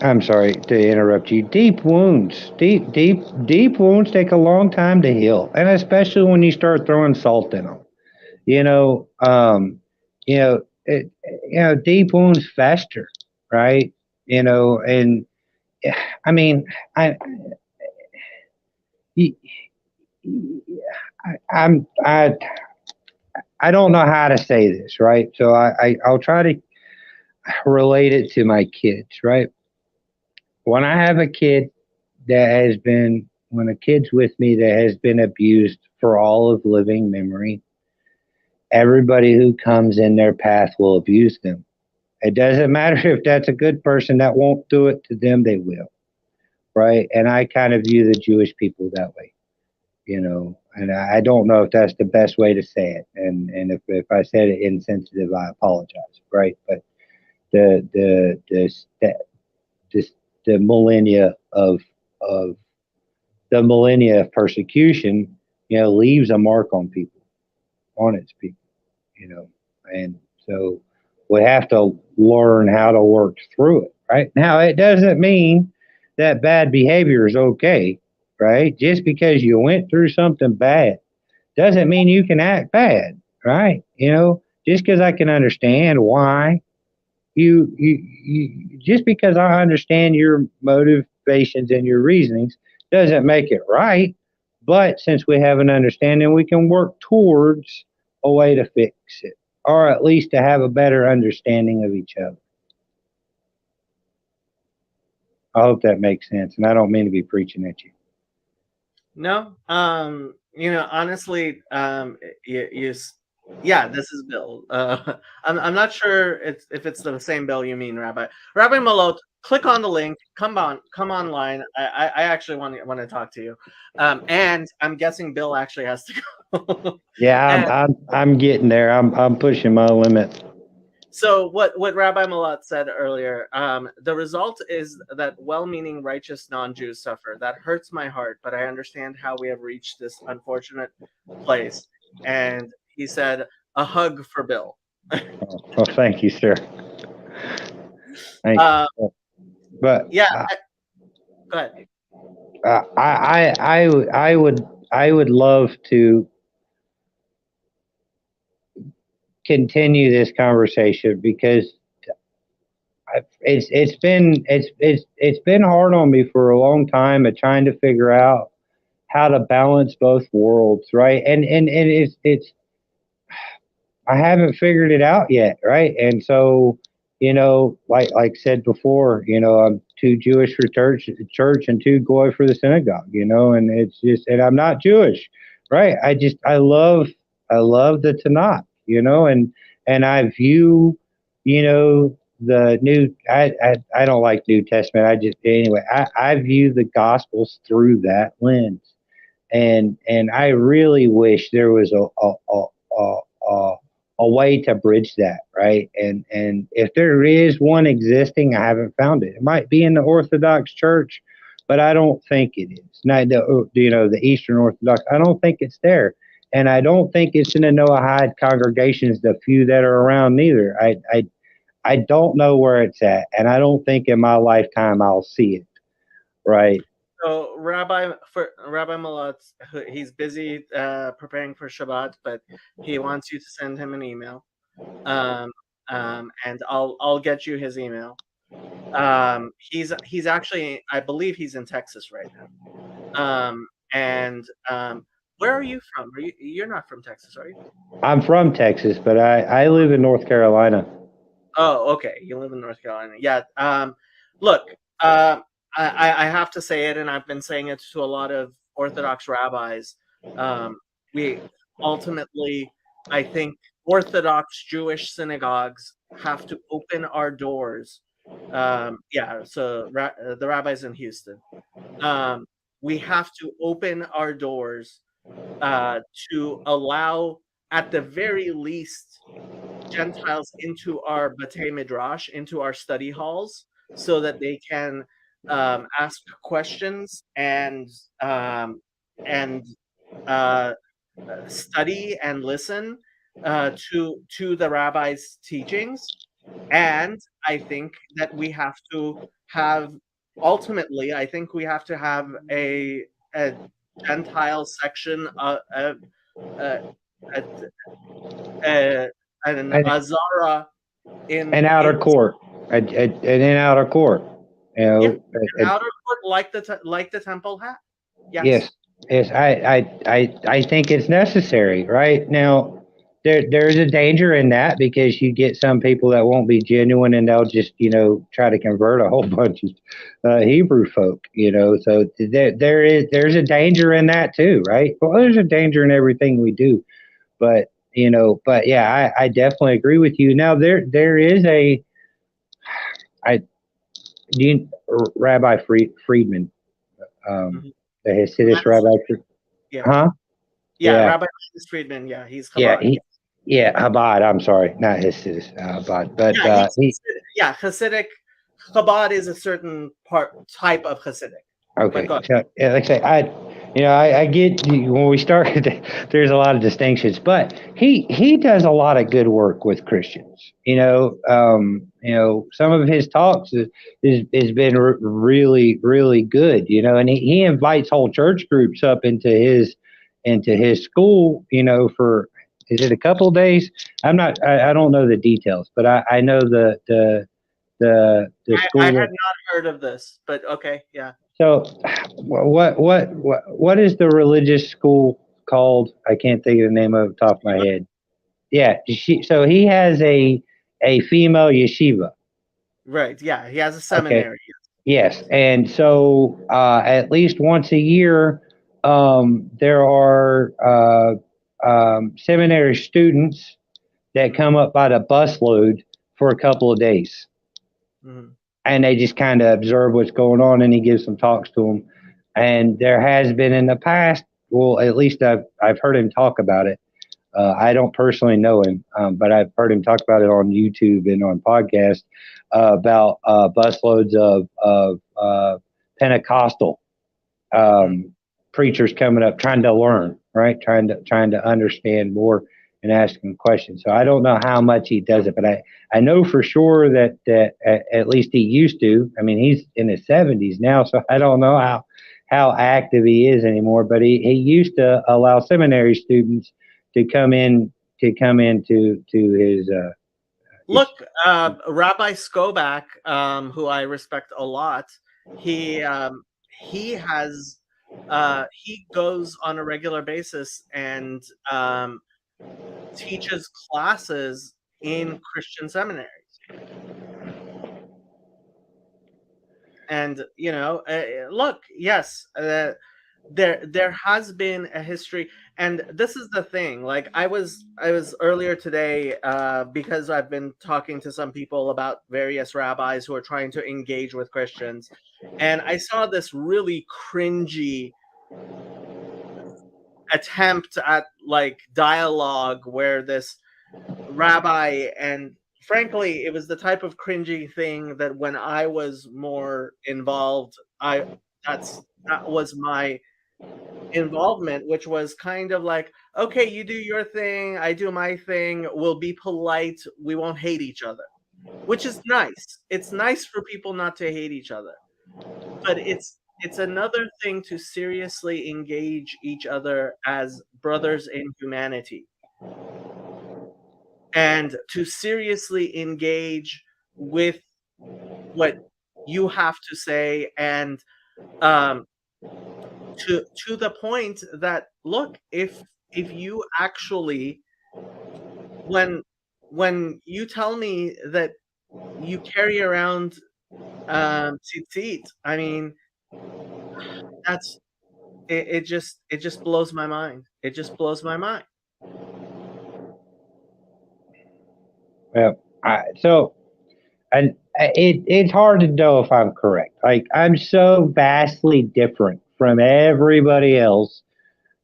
I'm sorry to interrupt you. Deep wounds take a long time to heal, and especially when you start throwing salt in them. You know, um, deep wounds fester, right? And I mean, I, I I'm I don't know how to say this, right? So I'll try to relate it to my kids, right? When I have a kid when a kid's with me that has been abused for all of living memory, everybody who comes in their path will abuse them. It doesn't matter if that's a good person that won't do it to them, they will, right? And I kind of view the Jewish people that way, and I don't know if that's the best way to say it. And if I said it insensitive, I apologize, right? But the this the millennia of persecution, leaves a mark on people, on its people, and so we have to learn how to work through it. Right now, it doesn't mean that bad behavior is okay. Right, just because you went through something bad doesn't mean you can act bad. Right, just because I can understand why you just because I understand your motivations and your reasonings doesn't make it right. But since we have an understanding, we can work towards a way to fix it, or at least to have a better understanding of each other. I hope that makes sense, and I don't mean to be preaching at you. No, honestly, yeah, this is Bill. I'm not sure if it's the same Bill you mean, Rabbi. Rabbi Malot, click on the link. Come online. I actually want to talk to you. And I'm guessing Bill actually has to go. Yeah, And I'm getting there. I'm pushing my limit. so what Rabbi Malot said earlier, the result is that well-meaning righteous non-Jews suffer. That hurts my heart, but I understand how we have reached this unfortunate place. And he said, a hug for Bill. Well, thank you, sir. Thank you. But Yeah, go ahead. I would love to continue this conversation because it's been hard on me for a long time at trying to figure out how to balance both worlds, right? And it's I haven't figured it out yet, right? And so, like said before, I'm too Jewish for church and too goy for the synagogue, and it's just, and I'm not Jewish, right? I love the Tanakh, and I view, the new. I don't like New Testament. I view the Gospels through that lens, and I really wish there was a a way to bridge that, right? And if there is one existing, I haven't found it. It might be in the Orthodox Church, but I don't think it is. Not the Eastern Orthodox. I don't think it's there, and I don't think it's in the Noahide congregations, the few that are around neither. I don't know where it's at, and I don't think in my lifetime I'll see it. Right. So Rabbi Malot, he's busy preparing for Shabbat, but he wants you to send him an email. And I'll get you his email. He's actually, I believe he's in Texas right now. And where are you from? You're not from Texas, are you? I'm from Texas, but I live in North Carolina. Oh, okay. You live in North Carolina. Yeah. Look, I have to say it, and I've been saying it to a lot of Orthodox rabbis. We ultimately, I think, Orthodox Jewish synagogues have to open our doors. Yeah. So the rabbis in Houston, we have to open our doors to allow, at the very least, Gentiles into our Batei Midrash, into our study halls, so that they can ask questions and study and listen to the rabbi's teachings. And I think that we have to have, ultimately, I think we have to have a Gentile section, a, a, an Azara in An outer court, an outer court. Yeah, an outer court like the temple had. Yes, Yes. yes. I think it's necessary. Right now, there's a danger in that because you get some people that won't be genuine and they'll just try to convert a whole bunch of Hebrew folk. So there's a danger in that too, right? Well, there's a danger in everything we do, but yeah, I definitely agree with you. Now there is a I Dean Rabbi Friedman, Mhm. the Hasidic Rabbi. Yeah. Huh? Yeah, Yeah, Rabbi Friedman. Yeah, he's yeah, Chabad. yeah, Chabad. I'm sorry, not Hasidic, Chabad, but Yeah, he's he. Hasidic. Yeah, Hasidic. Chabad is a certain type of Hasidic. But Okay, go ahead. so yeah, like I say, I get when we started. There's a lot of distinctions, but he does a lot of good work with Christians. Some of his talks has been really really good. And he invites whole church groups up into his school. For is it a couple of days? I don't know the details, but I know the I school. had not heard of this, but okay, yeah. So, what is the religious school called? I can't think of the name of it off the top of my head. Yeah, so he has a female yeshiva. Right, yeah, he has a Okay. seminary. Yes, and so at least once a year, there are seminary students that come up by the busload for a couple of days, Mhm. and they just kind of observe what's going on, and he gives some talks to them. And there has been in the past, well, at least I've heard him talk about it. I don't personally know him, but I've heard him talk about it on YouTube and on podcasts about busloads of Pentecostal Mhm. preachers coming up trying to learn, right? Trying to understand more and asking questions. So I don't know how much he does it, but I know for sure that at least he used to. I mean, he's in his 70s now, so I don't know how active he is anymore. But he used to allow seminary students to come into his. Look, Rabbi Skobach, who I respect a lot, he has he goes on a regular basis and teaches classes in Christian seminaries. And look, yes, there has been a history, and this is the thing. Like I was earlier today, because I've been talking to some people about various rabbis who are trying to engage with Christians, and I saw this really cringy attempt at like dialogue where this rabbi, and frankly it was the type of cringy thing that when I was more involved, I that was my involvement, which was kind of like, okay, you do your thing, I do my thing, we'll be polite, we won't hate each other, which is nice. It's nice for people not to hate each other, but it's another thing to seriously engage each other as brothers in humanity, and to seriously engage with what you have to say, and um, to the point that, look, if you actually, when you tell me that you carry around tzitzit, I mean, that's it just blows my mind. It just blows my mind. Well, so and it's hard to know if I'm correct. Like I'm so vastly different from everybody else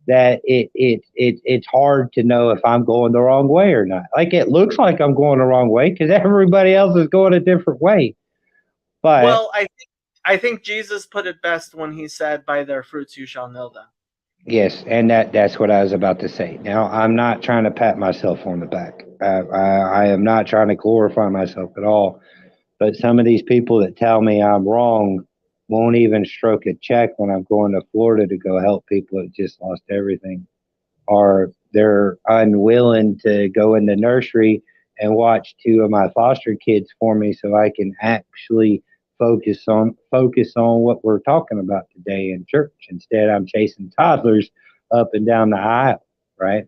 that it's hard to know if I'm going the wrong way or not. Like it looks like I'm going the wrong way because everybody else is going a different way. But Well, I think Jesus put it best when he said, "By their fruits you shall know them." yes, and that's what I was about to say. Now I'm not trying to pat myself on the back. I am not trying to glorify myself at all. But some of these people that tell me I'm wrong won't even stroke a check when I'm going to Florida to go help people that just lost everything, or they're unwilling to go in the nursery and watch two of my foster kids for me so I can actually focus on what we're talking about today in church. Instead, I'm chasing toddlers up and down the aisle, right?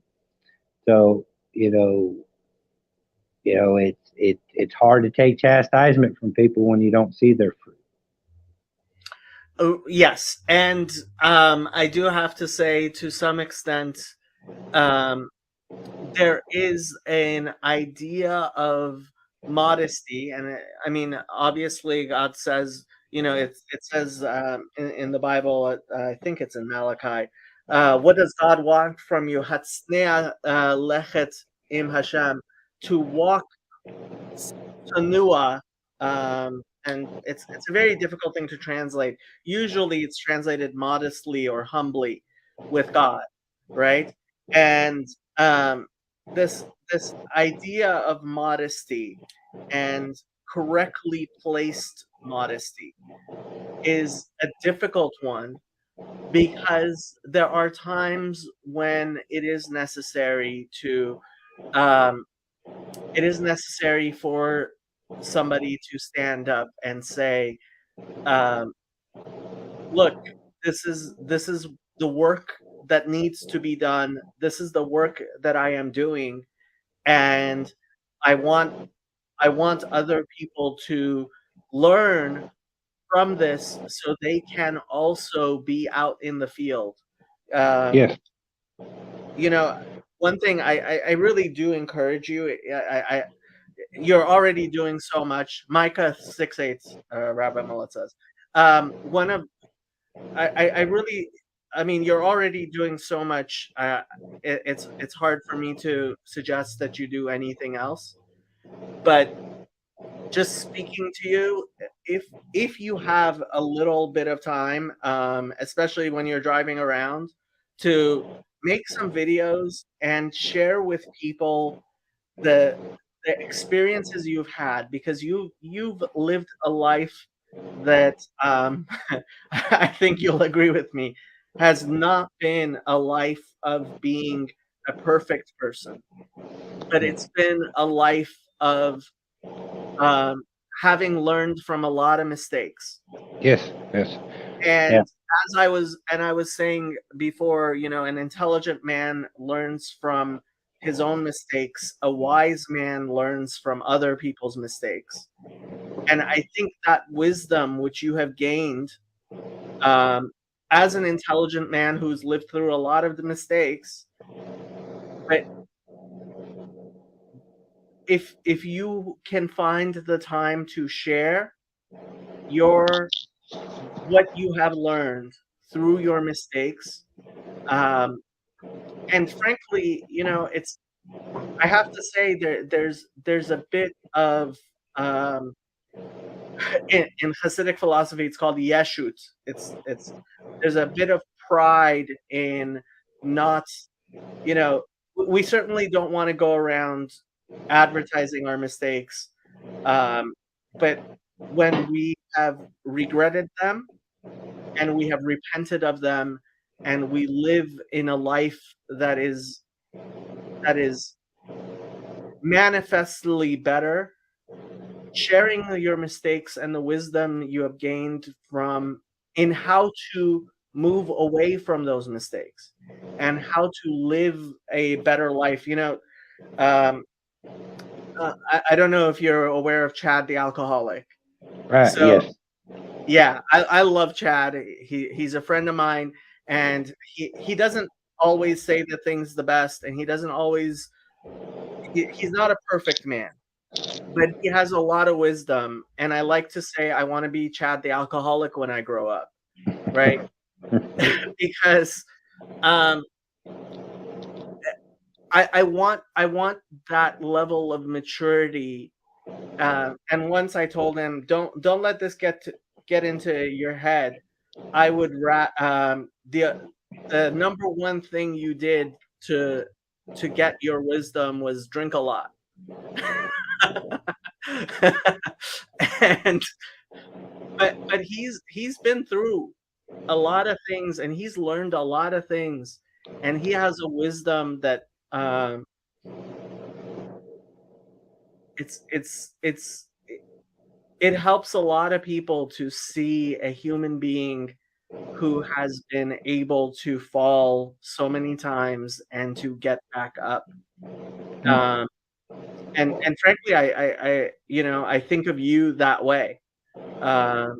So, you know, it's hard to take chastisement from people when you don't see their fruit. Oh, yes, and I do have to say, to some extent, um, there is an idea of modesty, and I mean, obviously, God says, it says in the Bible, I think it's in Malachi. What does God want from you? Hatznea lechet im Hashem, to walk tanua, and it's a very difficult thing to translate. Usually, it's translated modestly or humbly. with God, right? And um, this idea of modesty and correctly placed modesty is a difficult one because there are times when um, it is necessary for somebody to stand up and say, um, "Look, this is the work that needs to be done. This is the work that I am doing, and I want I want other people to learn from this so they can also be out in the field." Um, Yes. you know, one thing I really do encourage you. You're already doing so much. Micah 6:8, Rabbi Millet says. One of I really, I mean, you're already doing so much. It's hard for me to suggest that you do anything else. But just speaking to you, if you have a little bit of time, especially when you're driving around, to make some videos and share with people the the experiences you've had, because you've lived a life that I think you'll agree with me has not been a life of being a perfect person, but it's been a life of um, having learned from a lot of mistakes. Yes. Yes. And Yeah. I was saying before, an intelligent man learns from his own mistakes. A wise man learns from other people's mistakes. And I think that wisdom which you have gained, um, as an intelligent man who's lived through a lot of the mistakes, but if you can find the time to share your what you have learned through your mistakes, um, and frankly, it's I have to say there's a bit of um, in Hasidic philosophy, it's called yeshut. It's There's a bit of pride in not, we certainly don't want to go around advertising our mistakes, um, but when we have regretted them and we have repented of them and we live in a life that is manifestly better, sharing your mistakes and the wisdom you have gained from in how to move away from those mistakes and how to live a better life. Um, I don't know if you're aware of Chad the alcoholic. Right. So Yes. yeah, I love Chad. He's a friend of mine, and he doesn't always say the things the best, and he doesn't always he's not a perfect man, but he has a lot of wisdom. And I like to say I want to be Chad the alcoholic when I grow up, right? Because um, I want that level of maturity. And once I told him, don't let this get into your head. I would the number one thing you did to get your wisdom was drink a lot. and but he's been through a lot of things and he's learned a lot of things, and he has a wisdom that it's it helps a lot of people to see a human being who has been able to fall so many times and to get back up. Um, and frankly, I think of you that way. Um,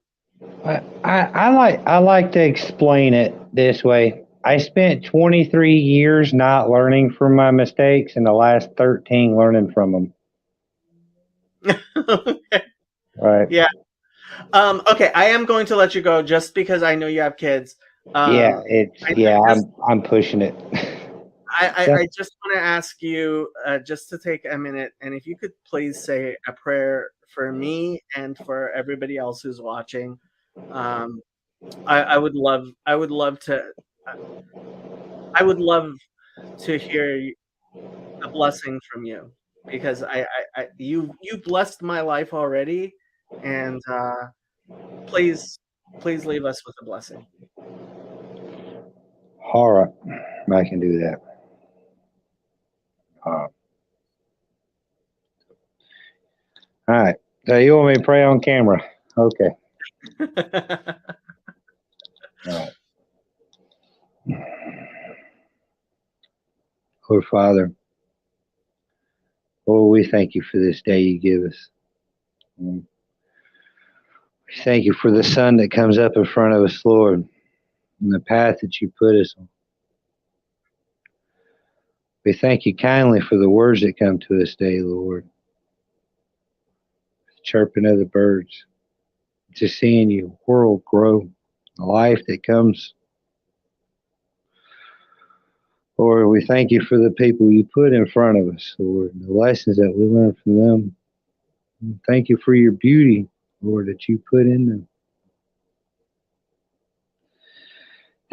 I like to explain it this way. I spent 23 years not learning from my mistakes, and the last 13 learning from them. Right. yeah. Okay, I am going to let you go just because I know you have kids. Yeah. Um, It's I, yeah. I just I'm pushing it. Yeah. I just want to ask you, just to take a minute, and if you could please say a prayer for me and for everybody else who's watching. Um, I would love to. I would love to hear a blessing from you, because you blessed my life already, and please leave us with a blessing. All right, I can do that. Uh, all right. So you want me to pray on camera? Okay. All right. Lord Father, oh, we thank you for this day you give us. We thank you for the sun that comes up in front of us, Lord, and the path that you put us on. We thank you kindly for the words that come to us today, Lord. The chirping of the birds, just seeing your world grow, the life that comes. Lord, we thank you for the people you put in front of us, Lord, the lessons that we learn from them. Thank you for your beauty, Lord, that you put in them.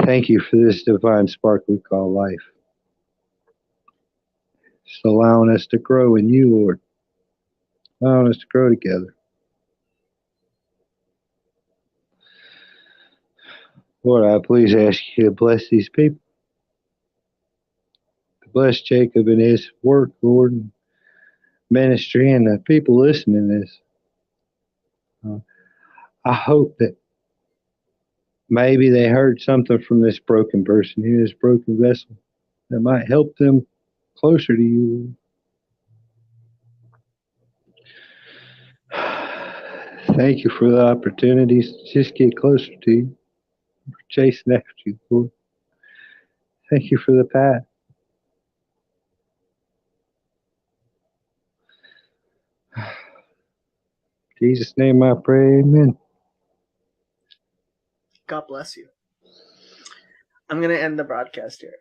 Thank you for this divine spark we call life. Just allowing us to grow in you, Lord. Allowing us to grow together. Lord, I please ask you to bless these people. Bless Jacob and his work, Lord, and ministry, and the people listening to this. I hope that maybe they heard something from this broken person here, this broken vessel, that might help them closer to you. Thank you for the opportunities to just get closer to you, for chasing after you, Lord. Thank you for the path. In Jesus' name I pray, amen. God bless you. I'm going to end the broadcast here.